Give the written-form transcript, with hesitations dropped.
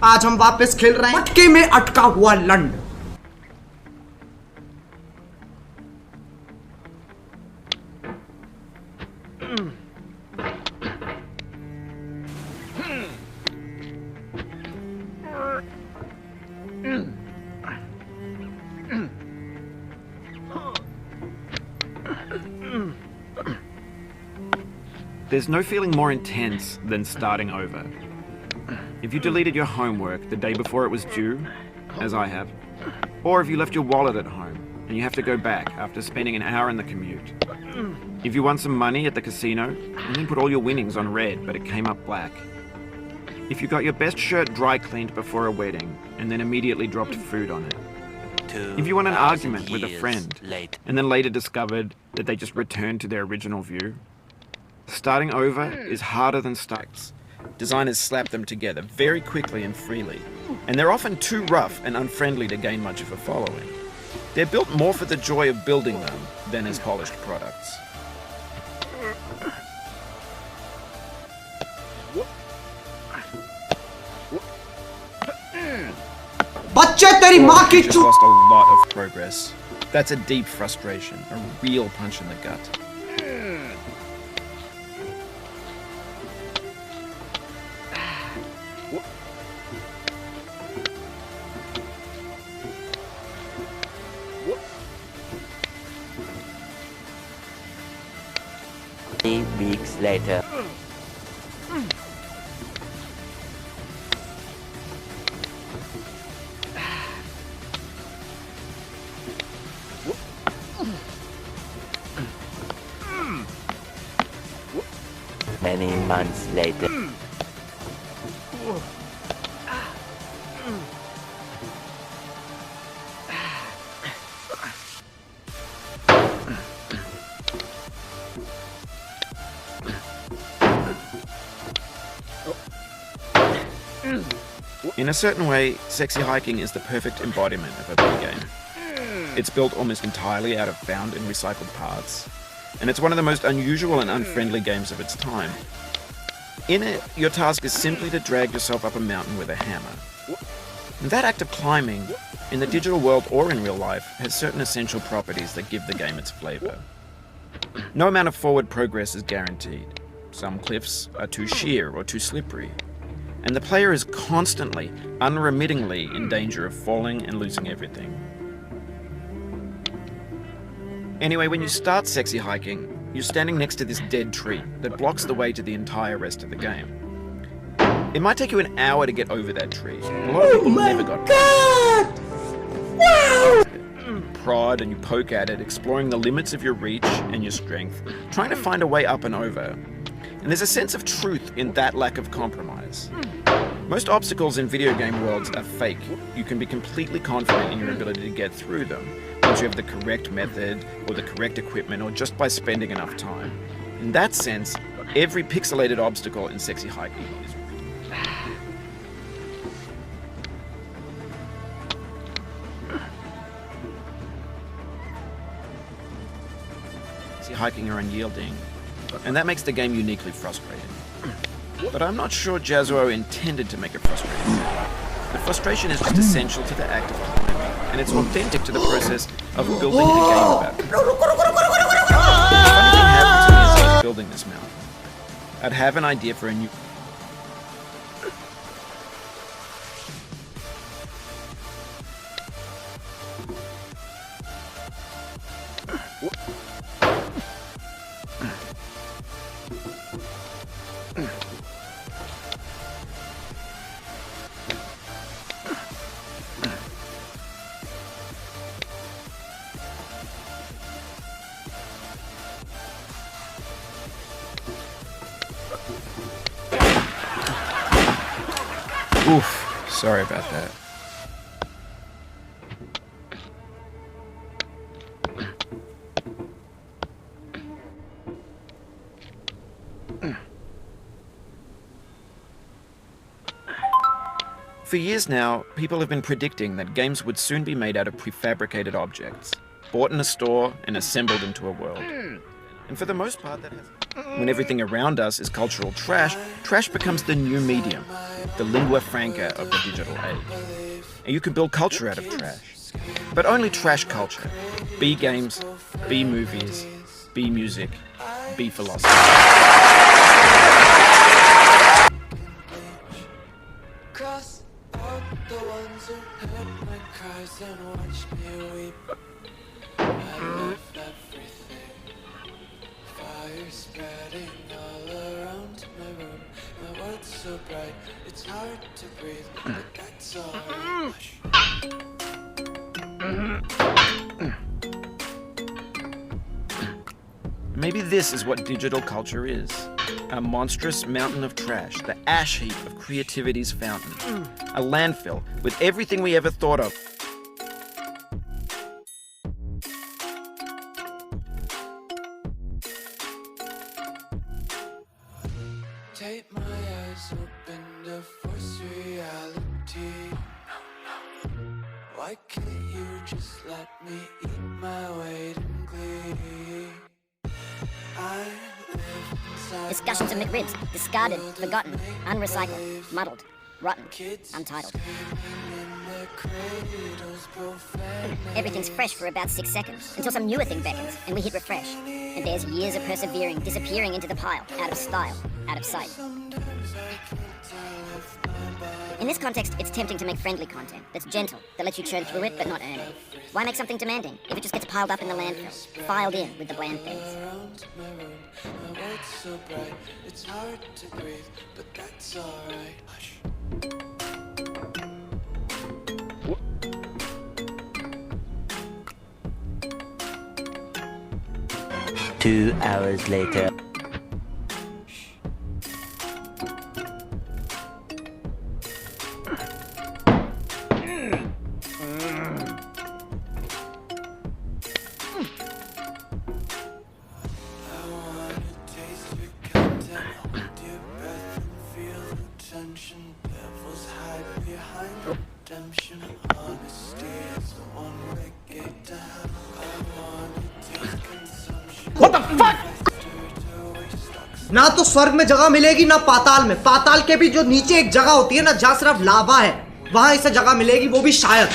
आज हम वापस खेल रहे हैं मटके में अटका हुआ लंड। There's no feeling more intense than starting over. If you deleted your homework the day before it was due, as I have, or if you left your wallet at home and you have to go back after spending an hour in the commute. If you won some money at the casino and then put all your winnings on red but it came up black. If you got your best shirt dry cleaned before a wedding and then immediately dropped food on it. If you won an argument with a friend and then later discovered that they just returned to their original view. Starting over is harder than starts. Designers slap them together very quickly and freely, and they're often too rough and unfriendly to gain much of a following. They're built more for the joy of building them than as polished products. बच्चे तेरी माँ की just lost a lot of progress. That's a deep frustration, a real punch in the gut. Weeks later. Many months later. In a certain way, Sexy Hiking is the perfect embodiment of a big game. It's built almost entirely out of found and recycled parts, and it's one of the most unusual and unfriendly games of its time. In it, your task is simply to drag yourself up a mountain with a hammer. And that act of climbing, in the digital world or in real life, has certain essential properties that give the game its flavor. No amount of forward progress is guaranteed. Some cliffs are too sheer or too slippery. And the player is constantly, unremittingly in danger of falling and losing everything. Anyway, when you start Sexy Hiking, you're standing next to this dead tree that blocks the way to the entire rest of the game. It might take you an hour to get over that tree. A lot of people never got past it. Wow! Prod and you poke at it, exploring the limits of your reach and your strength, trying to find a way up and over. And there's a sense of truth in that lack of compromise. Most obstacles in video game worlds are fake. You can be completely confident in your ability to get through them once you have the correct method or the correct equipment or just by spending enough time. In that sense, every pixelated obstacle in Sexy Hiking is Sexy Hiking are unyielding, and that makes the game uniquely frustrating. But I'm not sure Jazuo intended to make it frustrating. The frustration is just essential to the act of climbing, and it's authentic to the process of building a game about it. The funny thing happened to me as I was building this mountain. I'd have an idea for a new... Oof, sorry about that. For years now, people have been predicting that games would soon be made out of prefabricated objects, bought in a store and assembled into a world. And for the most part, that has... When everything around us is cultural trash, trash becomes the new medium. the lingua franca of the digital age. And you can build culture out of trash. But only trash culture. Be games, be movies, be music, be philosophy. Cross out the ones who heard my cries and watched me weep. I left everything. Fire spreading all around my room. My world's so bright, it's hard to breathe, but that's alright. Maybe this is what digital culture is. A monstrous mountain of trash, the ash heap of creativity's fountain. A landfill with everything we ever thought of. Take my eyes open to force reality. Why can't you just let me eat my weight in glee? I live inside Discussions of McRibs, discarded, forgotten, unrecycled, muddled, rotten, untitled. Everything's fresh for about 6 seconds, until some newer thing beckons, and we hit refresh. And there's years of persevering, disappearing into the pile, out of style, out of sight. In this context, it's tempting to make friendly content that's gentle, that lets you churn through it but not earn it. Why make something demanding if it just gets piled up in the landfill, filed in with the bland things? my room. My world's so bright, it's hard to breathe, but that's alright. Hush. 2 hours later. ना तो स्वर्ग में जगह मिलेगी ना पाताल में। पाताल के भी जो नीचे एक जगह होती है ना, जहाँ सिर्फ लावा है, वहां इसे जगह मिलेगी, वो भी शायद।